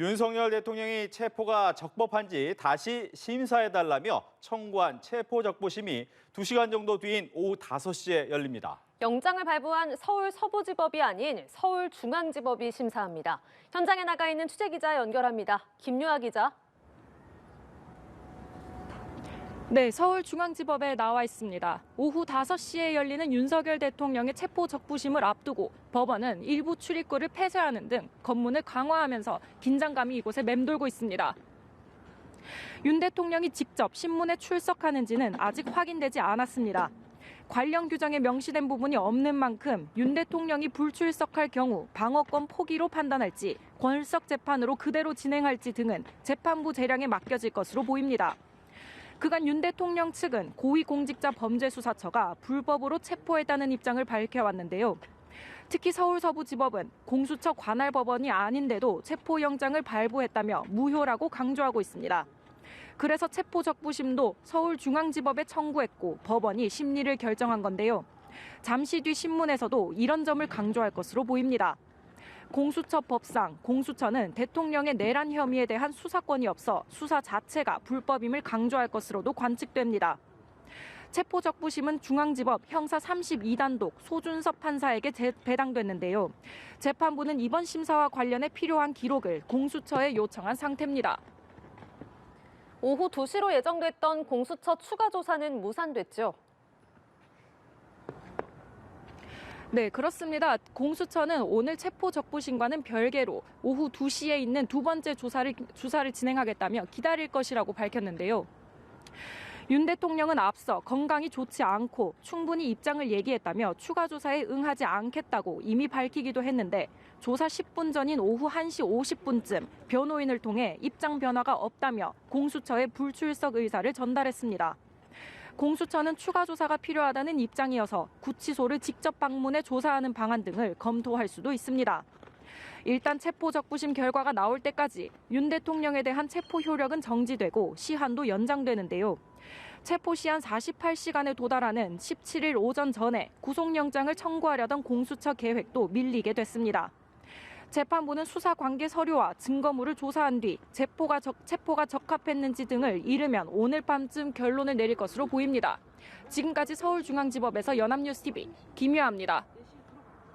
윤석열 대통령이 체포가 적법한지 다시 심사해달라며 청구한 체포적부심이 2시간 정도 뒤인 오후 5시에 열립니다. 영장을 발부한 서울 서부지법이 아닌 서울중앙지법이 심사합니다. 현장에 나가 있는 취재기자 연결합니다. 김유아 기자. 네, 서울중앙지법에 나와 있습니다. 오후 5시에 열리는 윤석열 대통령의 체포 적부심을 앞두고 법원은 일부 출입구를 폐쇄하는 등 검문을 강화하면서 긴장감이 이곳에 맴돌고 있습니다. 윤 대통령이 직접 신문에 출석하는지는 아직 확인되지 않았습니다. 관련 규정에 명시된 부분이 없는 만큼 윤 대통령이 불출석할 경우 방어권 포기로 판단할지 권석 재판으로 그대로 진행할지 등은 재판부 재량에 맡겨질 것으로 보입니다. 그간 윤 대통령 측은 고위공직자범죄수사처가 불법으로 체포했다는 입장을 밝혀왔는데요. 특히 서울서부지법은 공수처 관할 법원이 아닌데도 체포영장을 발부했다며 무효라고 강조하고 있습니다. 그래서 체포적부심도 서울중앙지법에 청구했고 법원이 심리를 결정한 건데요. 잠시 뒤 신문에서도 이런 점을 강조할 것으로 보입니다. 공수처법상 공수처는 대통령의 내란 혐의에 대한 수사권이 없어 수사 자체가 불법임을 강조할 것으로도 관측됩니다. 체포적부심은 중앙지법 형사 32단독 소준섭 판사에게 배당됐는데요. 재판부는 이번 심사와 관련해 필요한 기록을 공수처에 요청한 상태입니다. 오후 2시로 예정됐던 공수처 추가 조사는 무산됐죠. 네, 그렇습니다. 공수처는 오늘 체포적부심과는 별개로 오후 2시에 있는 두 번째 조사를 진행하겠다며 기다릴 것이라고 밝혔는데요. 윤 대통령은 앞서 건강이 좋지 않고 충분히 입장을 얘기했다며 추가 조사에 응하지 않겠다고 이미 밝히기도 했는데 조사 10분 전인 오후 1시 50분쯤 변호인을 통해 입장 변화가 없다며 공수처에 불출석 의사를 전달했습니다. 공수처는 추가 조사가 필요하다는 입장이어서 구치소를 직접 방문해 조사하는 방안 등을 검토할 수도 있습니다. 일단 체포적부심 결과가 나올 때까지 윤 대통령에 대한 체포 효력은 정지되고 시한도 연장되는데요. 체포 시한 48시간에 도달하는 17일 오전 전에 구속영장을 청구하려던 공수처 계획도 밀리게 됐습니다. 재판부는 수사 관계 서류와 증거물을 조사한 뒤 체포가 적합했는지 등을 이르면 오늘 밤쯤 결론을 내릴 것으로 보입니다. 지금까지 서울중앙지법에서 연합뉴스TV 김유아입니다.